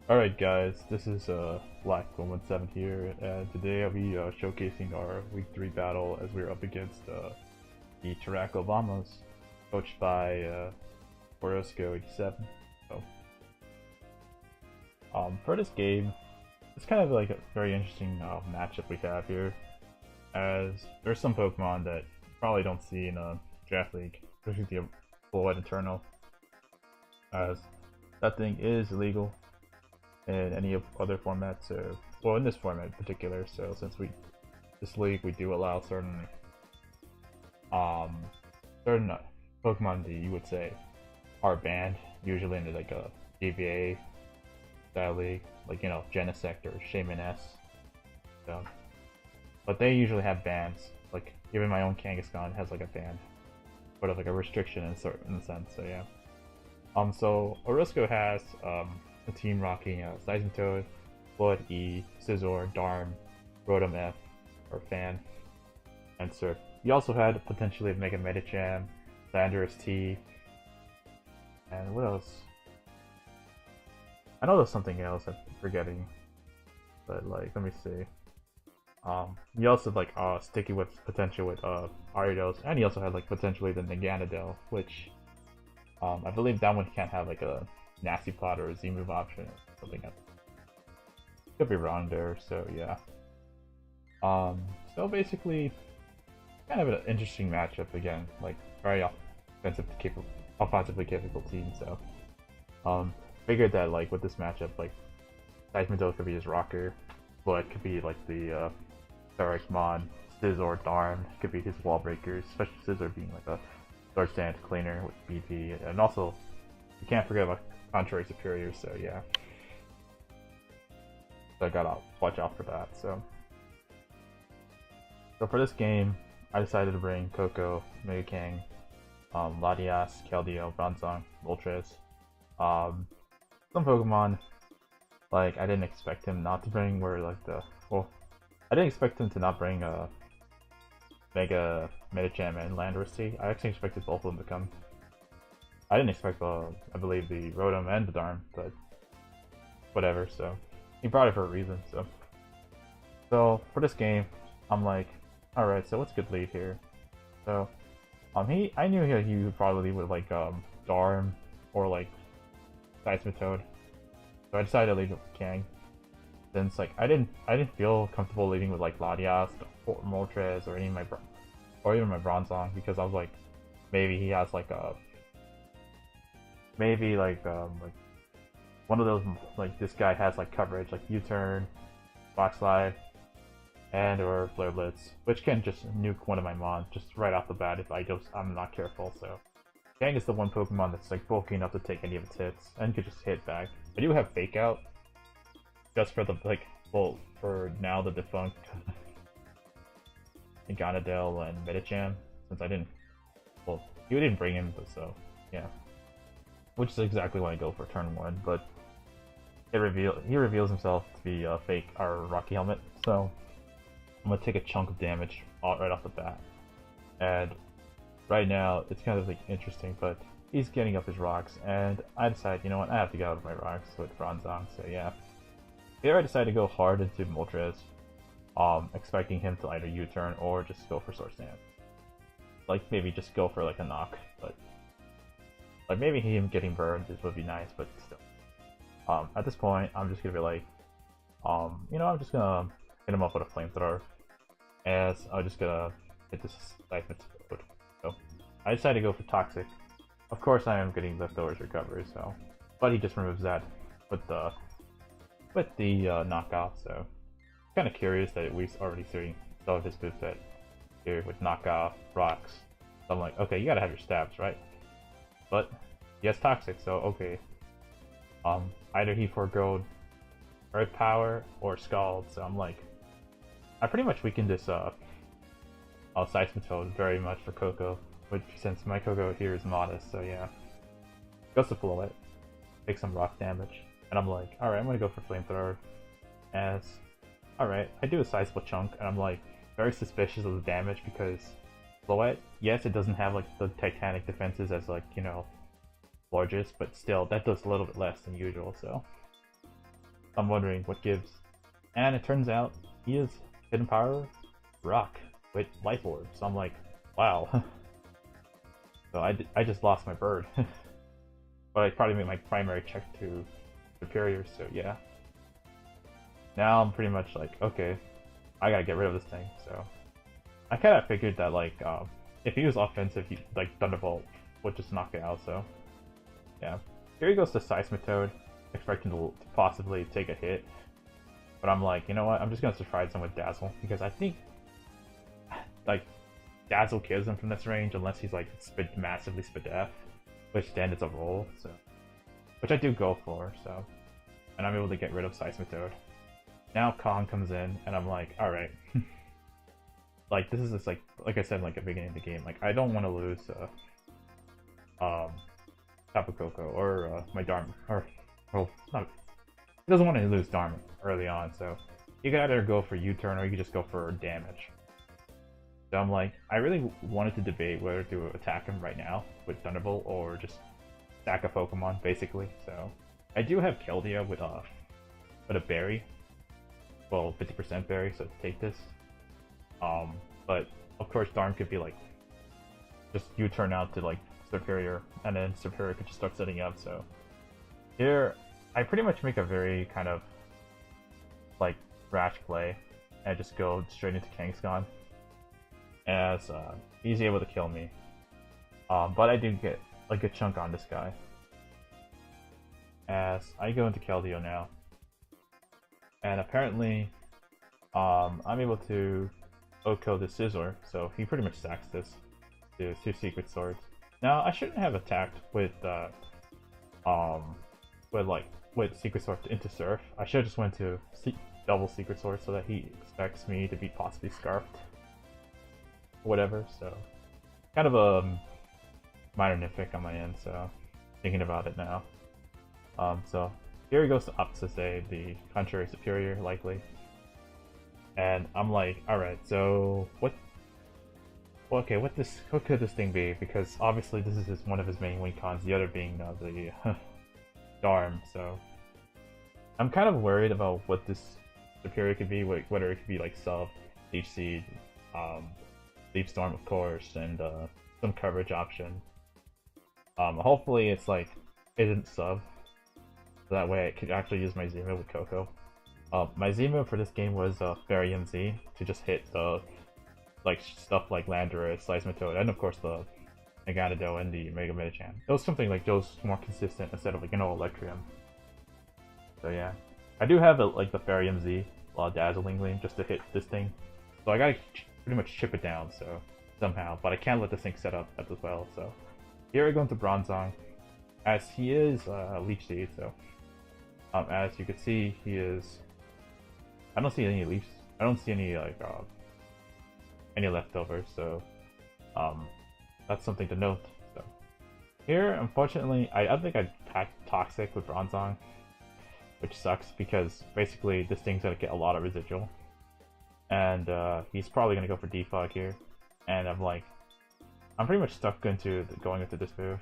Alright guys, this is Black117 here, and today I'll be showcasing our Week 3 battle as we're up against the Tarako Bombers, coached by Orozco87. So, for this game, it's kind of like a very interesting matchup we have here, as there's some Pokemon that you probably don't see in a draft league, especially the Full White Eternal, as that thing is illegal in any of other formats. So, well, in this format in particular. So, since this league we do allow um certain Pokemon that you would say are banned, usually in like a DGBA style league, like Genesect or Shaman S. So, but they usually have bans. Like even my own Kangaskhan has like a ban, sort of like a restriction in a sense. So yeah. So Orozco has a team rocking Seismitoad, Blood E, Scizor, Darm, Rotom F, or Fan, and Serp. He also had potentially a Mega Medicham, Landorus T, and what else? I know there's something else I'm forgetting, but like, let me see. He also had like Sticky with potential with Ariados, and he also had like potentially the Naganadel, which I believe that one can't have like a Nasty Plot or a Z-move option or something else. Could be wrong there, so yeah. So basically, kind of an interesting matchup again, like very offensively capable team. So, figured that like with this matchup, like Seismitoad could be his rocker, but could be like the Mon, Scizor, Darm could be his wall breakers, especially Scizor being like a Sword Stand cleaner with BP, and also you can't forget about Contrary Serperior. So yeah, so I gotta watch out for that. So for this game, I decided to bring Coco, Megakang, Latias, Keldeo, Bronzong, Moltres. Some Pokemon like I didn't expect him not to bring were like I didn't expect him to not bring Mega Medicham and Landorus T. I actually expected both of them to come. I didn't expect I believe the Rotom and the Darm, but whatever. So he brought it for a reason. So for this game, I'm like, all right. So what's a good lead here? So I knew he would probably lead with like Darm or like Seismitoad. So I decided to lead with Kang. Since like I didn't feel comfortable leading with like Latias or Moltres or even my Bronzong, because I was like, maybe he has like a like one of those, like this guy has like coverage like U-turn, Box Slide, and or Flare Blitz, which can just nuke one of my mons just right off the bat if I'm not careful. So Kang is the one Pokemon that's like bulky enough to take any of its hits and could just hit back. I do have Fake Out, just for the for now the defunct Naganadel and Medicham, since you didn't bring him, but so yeah, which is exactly why I go for turn 1. But he reveals himself to be a fake or Rocky Helmet, so I'm gonna take a chunk of damage right off the bat. And right now it's kind of like interesting, but he's getting up his rocks, and I decide, you know what, I have to get out of my rocks with Bronzong. So yeah. Here I decided to go hard into Moltres, expecting him to either U-turn or just go for Sword Stand. Like maybe just go for like a knock, but like maybe him getting burned would be nice, but still. At this point, I'm just gonna be like, I'm just gonna hit him up with a flamethrower, as I'm just gonna hit this Seismitoad. So I decided to go for Toxic. Of course, I am getting leftovers recovery, so, but he just removes that with the knockoff. So kind of curious that we've already seen some of his moveset here with knockoff, rocks. So I'm like, okay, you gotta have your stabs, right? But he has Toxic, so okay. Either he forgoed Earth Power or Scald, so I'm like, I pretty much weakened this Seismitoad very much for Coco, which since my Coco here is modest, so yeah. Goes to blow it, take some rock damage. And I'm like, alright, I'm gonna go for Flamethrower. As, alright, I do a sizable chunk, and I'm like, very suspicious of the damage because Floette, yes, it doesn't have like the Titanic defenses as like, Largest, but still, that does a little bit less than usual, so. I'm wondering what gives. And it turns out he is hidden power rock with life orb. So I'm like, wow. So I just lost my bird. But I probably made my primary check to Serperior, so yeah. Now I'm pretty much like, okay, I gotta get rid of this thing, so. I kinda figured that like, if he was offensive, like Thunderbolt would just knock it out, so. Yeah. Here he goes to Seismitoad, expecting to possibly take a hit. But I'm like, you know what, I'm just gonna try some with Dazzle, because I think, like, Dazzle kills him from this range unless he's like massively Spadef, which then it's a roll, so. Which I do go for, so. And I'm able to get rid of Seismitoad. Now Kong comes in, and I'm like, alright. Like, this is just like I said, like, at the beginning of the game, like, I don't want to lose, Tapu Koko, or, my Dharma, or, well, not, he doesn't want to lose Dharma early on, so you can either go for U-turn, or you can just go for damage. So I'm like, I really wanted to debate whether to attack him right now with Thunderbolt, or just stack a Pokemon, basically, so. I do have Keldeo with a berry, well, 50% berry, so take this. But of course Darm could be like, just U-turn out to like Serperior, and then Serperior could just start setting up, so. Here, I pretty much make a very kind of, like, rash play, and just go straight into Kangaskhan, as he's able to kill me. But I do get a good chunk on this guy. As I go into Keldeo now. And apparently, I'm able to Oko the Scizor, so he pretty much stacks this to 2 Secret Swords. Now, I shouldn't have attacked with Secret Sword into Surf. I should have just went to double Secret Sword so that he expects me to be possibly Scarfed. Whatever, so. Kind of a minor nitpick on my end, so. Thinking about it now. So, here he goes to Opposite, the contrary Serperior, likely. And I'm like, alright, so what could this thing be? Because obviously this is one of his main win cons, the other being the Darm, so I'm kind of worried about what this Serperior could be, whether it could be like Sub, Leech Seed, Leaf Storm of course, and some coverage option. Hopefully it's like, isn't Sub, so that way I could actually use my Z-move with Koko. My Z-move for this game was Fairy MZ to just hit the stuff like Landorus, Seismitoad, and of course the Meganido and the Mega Medicham. It was something like those more consistent instead of like, you know, Electrium. So yeah. I do have the Fairy MZ Dazzling Gleam just to hit this thing. So I gotta pretty much chip it down, so somehow. But I can't let this thing set up as well, so. Here I go into Bronzong, as he is Leech Seed, so. As you can see, he is. I don't see any leaves. I don't see any any leftovers, so that's something to note. So here, unfortunately, I don't think I packed Toxic with Bronzong, which sucks because basically this thing's gonna get a lot of residual, and he's probably gonna go for Defog here, and I'm pretty much stuck into going into this move,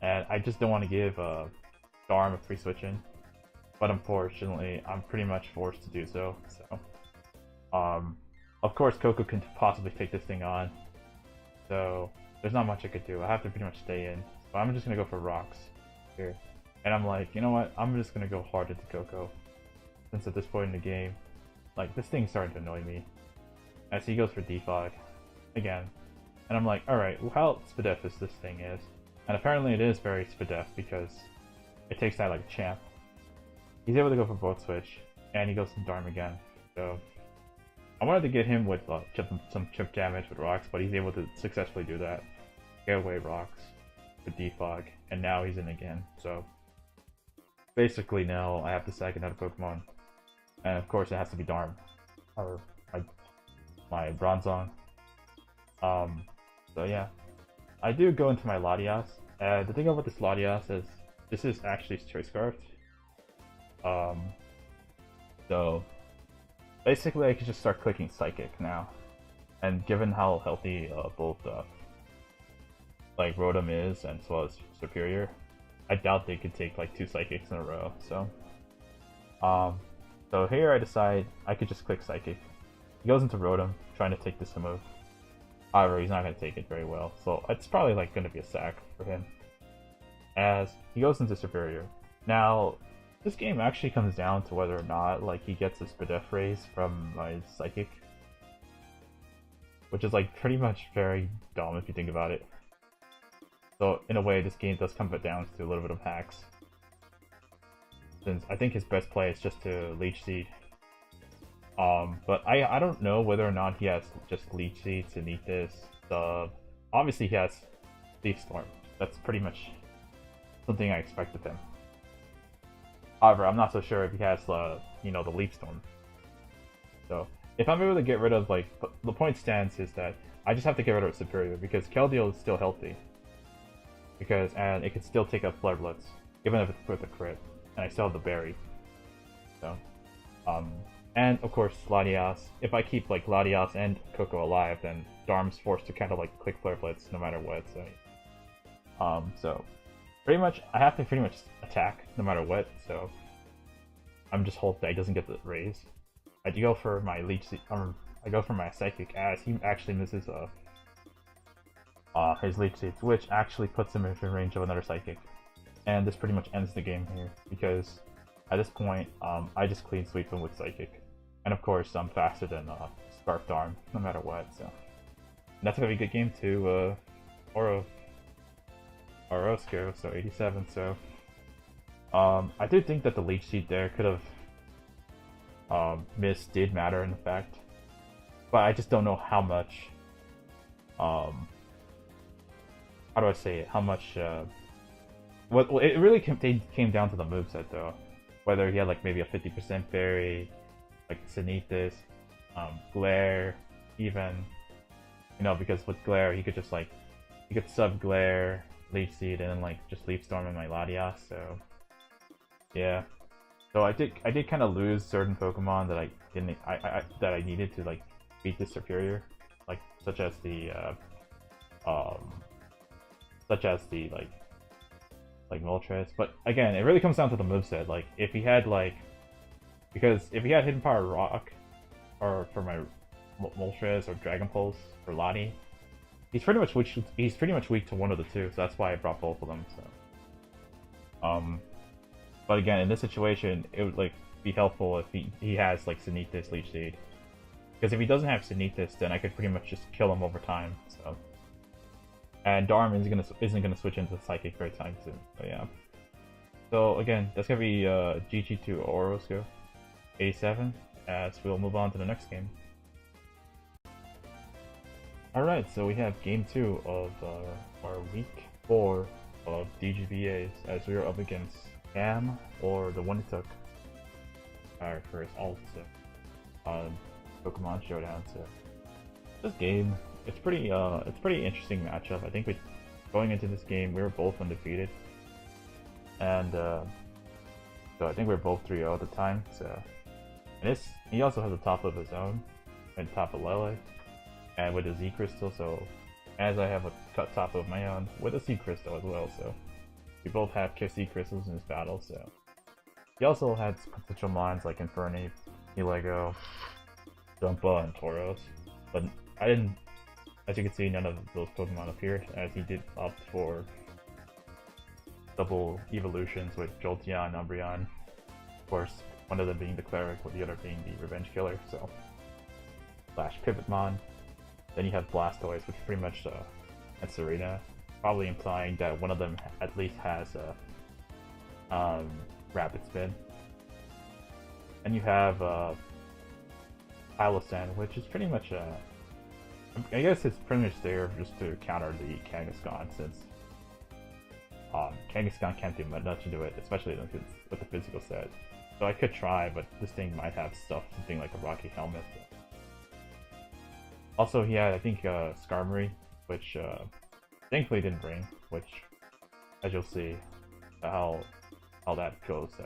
and I just don't want to give Darm a free switch in. But unfortunately, I'm pretty much forced to do so. So, of course, Koko can possibly take this thing on. So, there's not much I could do. I have to pretty much stay in. So I'm just gonna go for Rocks here. And I'm like, you know what? I'm just gonna go hard into Koko. Since at this point in the game, like, this thing's starting to annoy me. As he goes for Defog again. And I'm like, alright, well, how Spadef this thing is. And apparently it is very Spadef because it takes that like a champ. He's able to go for Volt Switch, and he goes to Darm again. So I wanted to get him with some chip damage with Rocks, but he's able to successfully do that. Get away Rocks with Defog, and now he's in again. So basically now I have to sack another Pokemon, and of course it has to be Darm, or my Bronzong. So yeah, I do go into my Latias. The thing about this Latias is this is actually Choice Scarfed. So basically I could just start clicking Psychic now, and given how healthy both like Rotom is and as well as Serperior, I doubt they could take like 2 Psychics in a row. So So here I decide I could just click Psychic. He goes into Rotom, trying to take this move. However, he's not going to take it very well, so it's probably like going to be a sack for him. As he goes into Serperior. Now, this game actually comes down to whether or not like he gets his Spadef raise from my Psychic, which is like pretty much very dumb if you think about it. So in a way, this game does come down to a little bit of hacks. Since I think his best play is just to Leech Seed. But I don't know whether or not he has just Leech Seed to need this. Obviously he has Leaf Storm. That's pretty much something I expect of him. However, I'm not so sure if he has the the Leaf Storm. So if I'm able to get rid of like the point stands is that I just have to get rid of Serperior because Keldeo is still healthy. And it can still take up Flare Blitz, even if it's with a crit. And I still have the berry. So, and of course Latias. If I keep like Latias and Coco alive, then Darm's forced to kind of like click Flare Blitz no matter what. So pretty much I have to pretty much attack no matter what. So I'm just hoping that he doesn't get the raise. I do go for my Leech. I go for my Psychic as he actually misses his Leech Seeds, which actually puts him in range of another Psychic. And this pretty much ends the game here, because at this point, I just clean sweep him with Psychic. And of course, I'm faster than Scarfed Arm, no matter what, so... And that's gonna be a good game to Orozco, so 87, so... I do think that the Leech Seed there could have did matter in fact. But I just don't know how much... how do I say it? How much, well, it really came down to the moveset though. Whether he had like maybe a 50% fairy, like Sanitas, Glare, even, because with Glare he could just like, he could sub Glare, Leech Seed, and then like just Leaf Storm and my Latias, so yeah. So I did kind of lose certain Pokemon that I didn't, that I needed to like beat this Serperior, like such as the like Moltres, but again, it really comes down to the moveset. Like, if he had because if he had Hidden Power Rock, or for my Moltres or Dragon Pulse for Lottie, he's pretty much weak to one of the two. So that's why I brought both of them. So, but again, in this situation, it would like be helpful if he has like Sanitas, Leech Seed, because if he doesn't have Sanitas, then I could pretty much just kill him over time. So. And Darm isn't gonna switch into Psychic very time soon. So yeah. So again, that's gonna be GG2 Orozco 87. As we'll move on to the next game. All right, so we have game 2 of our week 4 of DGBAs, as we are up against Cam, or the one who took our first alt Pokemon Showdown. So this game. It's pretty interesting matchup. I think going into this game, we were both undefeated, and so I think we were both 3-0 at the time. So, and he also has a top of his own, and Tapu Lele, and with a Z Crystal. So, as I have a top of my own with a C Crystal as well. So, we both have Z Crystals in this battle. So, he also had potential mons like Infernape, Lego, Dumpa, and Tauros, but I didn't. As you can see, none of those Pokemon appeared, as he did opt for double evolutions with Jolteon and Umbreon. Of course, one of them being the Cleric, with the other being the Revenge Killer, so... / Pivotmon. Then you have Blastoise, which pretty much and Serena, probably implying that one of them at least has a Rapid Spin. And you have Hylosan, which is pretty much I guess it's pretty much there just to counter the Kangaskhan, since Kangaskhan can't do much to do it, especially with the physical set. So I could try, but this thing might have something like a Rocky Helmet. Also, he had, I think, Skarmory, which thankfully didn't bring, which, as you'll see, how that goes. So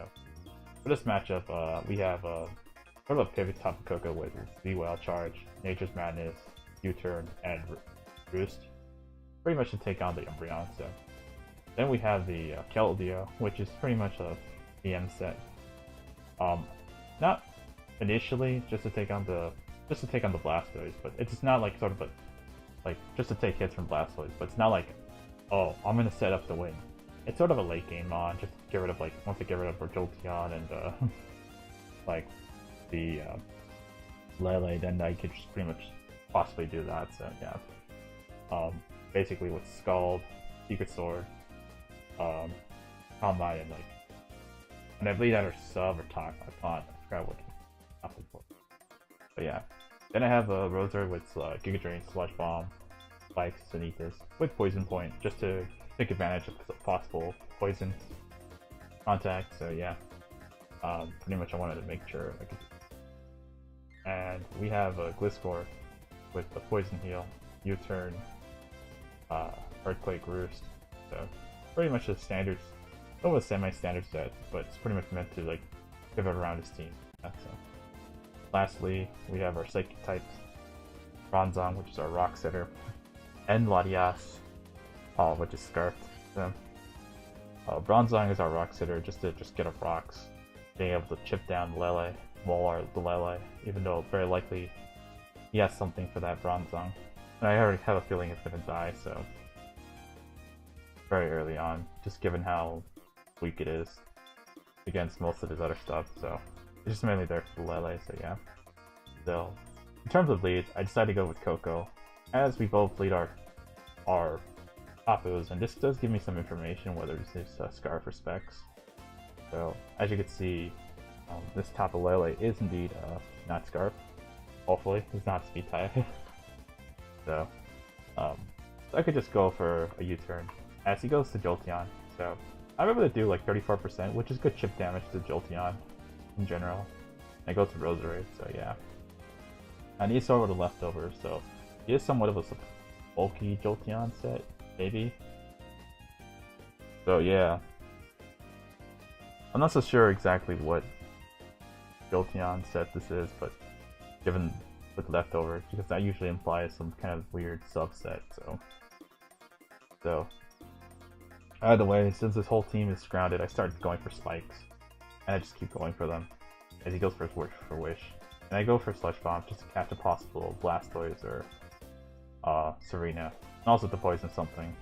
for this matchup, we have sort of a pivot Tapu Koko with Z-Wild Charge, Nature's Madness, U-Turn, and Roost, pretty much to take on the Umbreon. So then we have the Keldeo, which is pretty much a PM set, Not initially just to take on the Blastoise, but it's not like sort of like just to take hits from Blastoise, but it's not like, oh, I'm gonna set up to win. It's sort of a late game on, just to get rid of like, once I get rid of Jolteon and like the Lele, then I could just pretty much possibly do that. So yeah, basically with Scald, Secret Sword, Combat, and like, and I believe either Sub or Talk. I forgot what opted for. But yeah, then I have a Roser with Giga Drain, Sludge Bomb, Spikes, and Aethys with Poison Point, just to take advantage of possible poison contact. So yeah, pretty much I wanted to make sure I could. And we have a Gliscor with the Poison Heal, U-Turn, Earthquake, Roost. So pretty much a standard, almost semi-standard set, but it's pretty much meant to like give it around his team. So lastly, we have our Psychic types, Bronzong, which is our Rock Setter, and Latias, which is Scarfed. So, Bronzong is our Rock Setter, just to get up rocks, being able to chip down Lele, or the Lele, even though very likely he has something for that Bronzong. And I already have a feeling it's gonna die, so very early on, just given how weak it is against most of his other stuff. So it's just mainly there for Lele. So yeah. So in terms of leads, I decided to go with Coco, as we both lead our Tapus, and this does give me some information whether this is Scarf or Specs. So as you can see, this Tapu Lele is indeed not Scarf. Hopefully, he's not Speed type. So I could just go for a U-turn as he goes to Jolteon. So I'm able to do like 34%, which is good chip damage to Jolteon in general. I go to Roserade, so yeah. And he's sort of the leftover, so he is somewhat of a bulky Jolteon set, maybe. So yeah. I'm not so sure exactly what Jolteon set this is, but given with leftovers, because that usually implies some kind of weird subset, so either way, since this whole team is grounded, I started going for Spikes, and I just keep going for them as he goes for his Wish, and I go for Sludge Bomb just to catch a possible Blastoise or Serena, and also to poison something,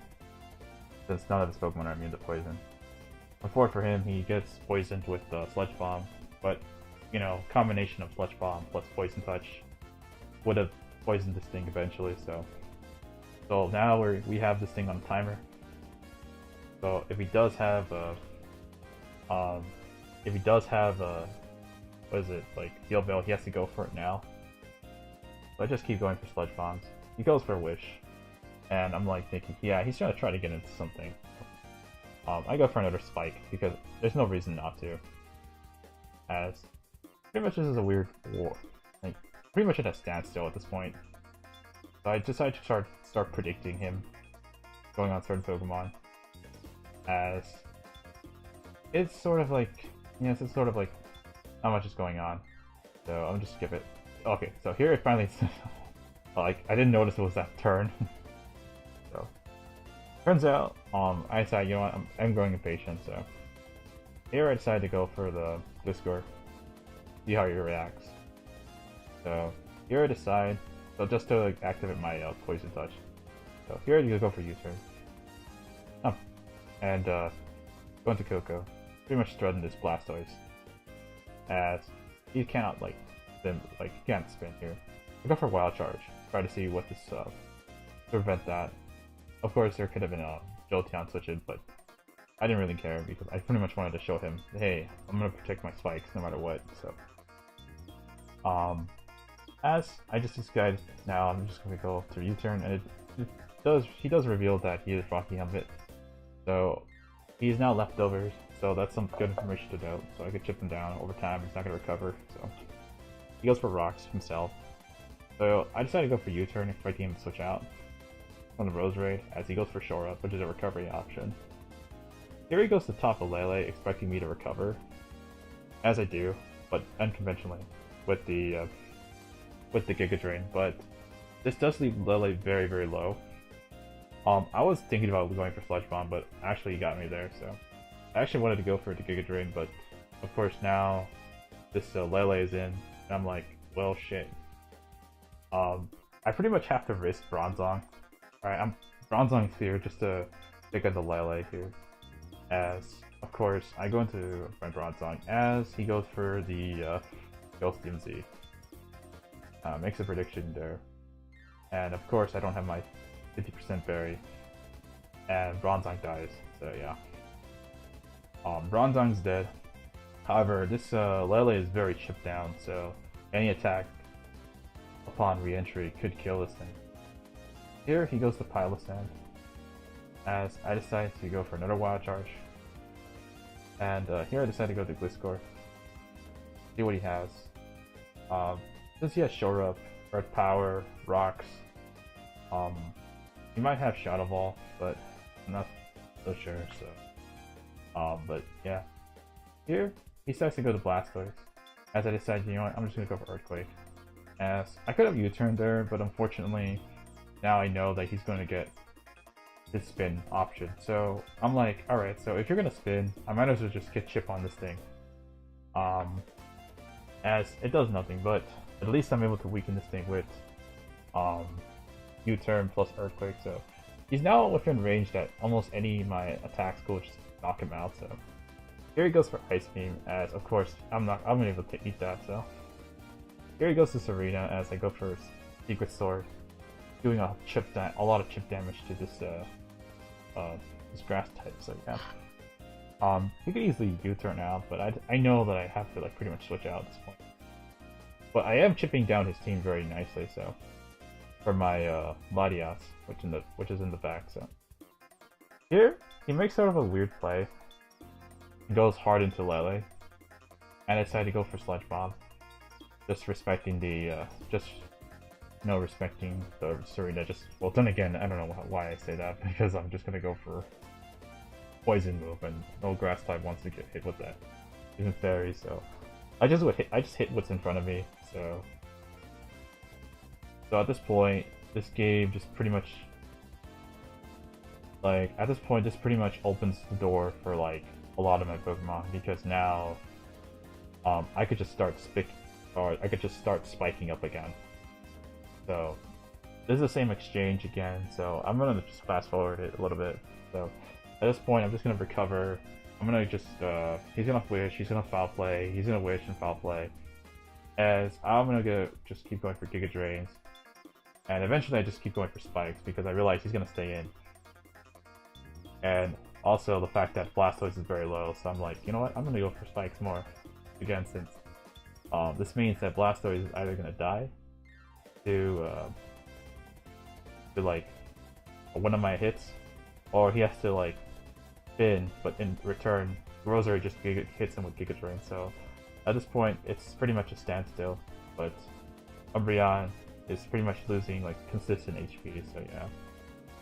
since none of his Pokemon are immune to poison. Unfortunately for him, he gets poisoned with Sludge Bomb, but you know, combination of Sludge Bomb plus Poison Touch would have poisoned this thing eventually. So now we have this thing on timer. So if he does have what is it, like Heal Veil, he has to go for it now. So I just keep going for Sludge Bombs. He goes for a Wish, and I'm like thinking, yeah, he's gonna try to get into something. I go for another Spike because there's no reason not to. As pretty much this is a weird war, like pretty much at a standstill at this point. So I decided to start predicting him going on certain Pokemon, as it's sort of like, yes, it's sort of like not much is going on. So I'll just skip it. Okay, so here it finally like I didn't notice it was that turn. So turns out I decided, you know what, I'm growing impatient, so here I decided to go for the Gliscor, see how he reacts. So here I decide, so just to like activate my Poison Touch. So here I go for U-turn. And go into Coco, pretty much threaten this Blastoise, as he cannot like spin, like he can't spin here. I go for Wild Charge, try to see what this to prevent that. Of course, there could have been a Jolteon switch in, but I didn't really care because I pretty much wanted to show him, hey, I'm gonna protect my Spikes no matter what. So, as I just decided now, I'm just gonna go through U-turn, and he does reveal that he is Rocky Helmet. So he's now leftovers, so that's some good information to note. So I could chip him down over time. He's not gonna recover. So he goes for Rocks himself. So I decided to go for U-turn, expecting him to switch out on the Roserade, as he goes for Shore Up, which is a recovery option. Here he goes to Tapu Lele, expecting me to recover, as I do, but unconventionally with the Giga Drain. But this does leave Lele very, very low. I was thinking about going for Sludge Bomb, but actually he got me there. So I actually wanted to go for the Giga Drain, but of course now this Lele is in, and I'm like, well, shit. I pretty much have to risk Bronzong. Alright, I'm Bronzong's here just to pick up the Lele here. As, of course, I go into my Bronzong as he goes for the Ghost DMZ. Makes a prediction there. And of course, I don't have my 50% berry. And Bronzong dies, so yeah. Bronzong's dead. However, this Lele is very chipped down, so any attack upon re-entry could kill this thing. Here he goes to Pilot Sand, as I decide to go for another Wild Charge. And here I decide to go to Gliscor. See what he has. Since he has Shore Up, Earth Power, Rocks, he might have Shadow Ball, but I'm not so sure, so. But yeah. Here, he decides to go to Blastoise, as I decide, you know what, I'm just gonna go for Earthquake. As I could have U-turned there, but unfortunately, now I know that he's going to get his spin option. So I'm like, alright, so if you're gonna spin, I might as well just get Chip on this thing. As it does nothing, but at least I'm able to weaken this thing with U-turn plus Earthquake, so he's now within range that almost any of my attacks will just knock him out, so. Here he goes for Ice Beam, as of course I'm able to eat that, so. Here he goes to Serena as I go for Secret Sword, doing a lot of chip damage to this this grass type. So yeah, he could easily U-turn out, but I know that I have to like pretty much switch out at this point. But I am chipping down his team very nicely, so for my Latias, which is in the back. So here he makes sort of a weird play. He goes hard into Lele, and I decided to go for Sludge Bomb. Just respecting the, respecting the Serena. Well, then again, I don't know why I say that, because I'm just gonna go for Poison move, and no Grass type wants to get hit with that. Even Fairy, so I just hit what's in front of me. So at this point, this game just pretty much, like, at this point, this pretty much opens the door for like a lot of my Pokemon, because now, I could just start spiking up again. So this is the same exchange again, so I'm gonna just fast forward it a little bit. So at this point I'm just gonna recover. I'm gonna just he's gonna wish, he's gonna foul play, he's gonna wish and foul play. As I'm gonna just keep going for Giga Drains. And eventually I just keep going for spikes because I realize he's gonna stay in. And also the fact that Blastoise is very low, so I'm like, you know what, I'm gonna go for spikes more. Again, since this means that Blastoise is either gonna die to like one of my hits, or he has to like spin, but in return, Rosary just hits him with Giga Drain. So at this point, it's pretty much a standstill. But Umbreon is pretty much losing like consistent HP. So yeah,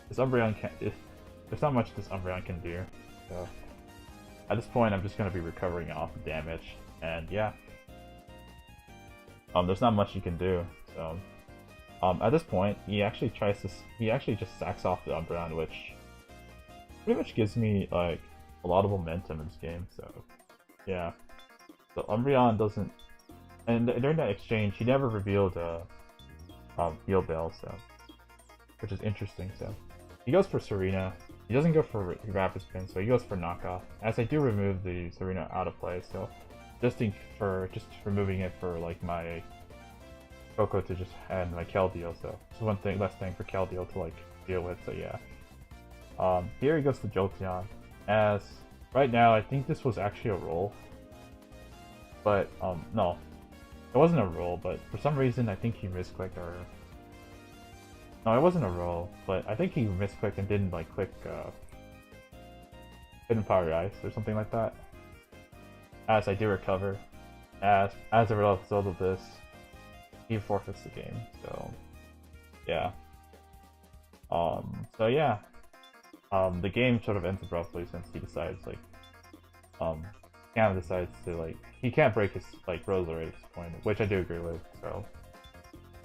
this Umbreon there's not much this Umbreon can do. So at this point, I'm just gonna be recovering off the damage, and yeah. There's not much you can do. So, at this point, he actually just sacks off the Umbreon, which pretty much gives me like a lot of momentum in this game. So, yeah. So Umbreon doesn't, and during that exchange, he never revealed Heal Bell, so which is interesting. So he goes for Serena. He doesn't go for Rapid Spin, so he goes for Knockoff. As I do remove the Serena out of play, so. Just removing it for like my Coco to just and my Keldeo, so it's one thing less thing for Keldeo to like deal with. So yeah. Here he goes to Jolteon. As right now, I think this was actually a roll, but no, it wasn't a roll. But for some reason, I think he misclicked, or no, it wasn't a roll. But I think he misclicked and didn't like click Hidden Power Ice or something like that. As I do recover, as a result of this, he forfeits the game. So, yeah. So yeah. The game sort of ends abruptly since he decides like, decides to like, he can't break his like Rosary at this point, which I do agree with. So,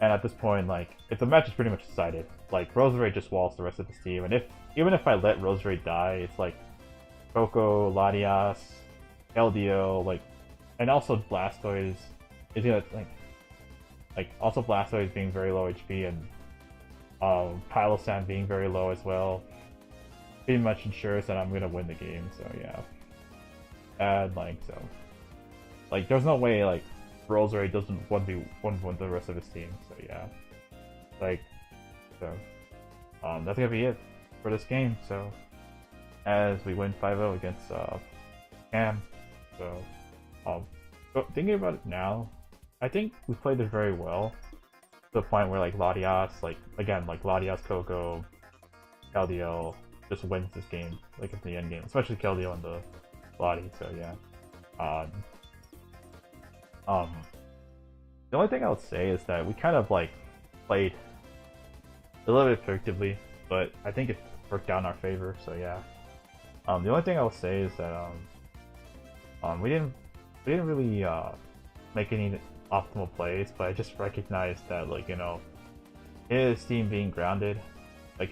and at this point, like, if the match is pretty much decided, like Rosary just walls the rest of his team, and even if I let Rosary die, it's like Coco, Latias, Keldeo, like and also Blastoise is gonna also Blastoise being very low HP and Pylosand being very low as well pretty much ensures that I'm gonna win the game. So yeah, and there's no way Roserade doesn't 1v1 the rest of his team. So yeah, that's gonna be it for this game. So as we win 5-0 against Cam, but thinking about it now, I think we played it very well. To the point where Latias, Latias, Coco, Keldeo just wins this game, at the end game, especially Keldeo and the Lati. So yeah. The only thing I would say is that we kind of played a little bit predictably, but I think it worked out in our favor. So yeah. The only thing I would say is that we didn't really make any optimal plays, but I just recognized that his team being grounded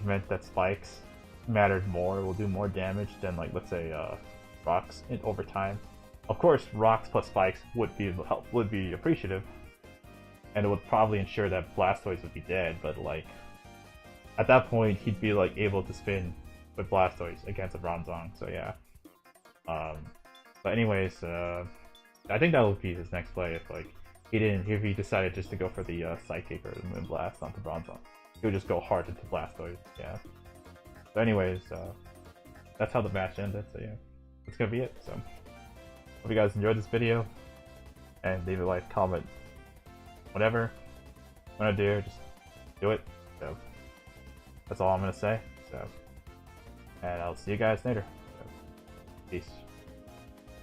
meant that spikes mattered more, will do more damage than let's say rocks in overtime. Of course, rocks plus spikes would be appreciative, and it would probably ensure that Blastoise would be dead. But at that point, he'd be able to spin with Blastoise against a Bronzong. So yeah. But anyways, I think that would be his next play if he decided just to go for the Psychic or the Moonblast onto Bronzong. He would just go hard into Blastoise. Yeah. So anyways, that's how the match ended. So yeah, that's gonna be it. So hope you guys enjoyed this video, and leave a like, comment, whatever you wanna do, just do it. So that's all I'm gonna say. So, and I'll see you guys later. So, peace.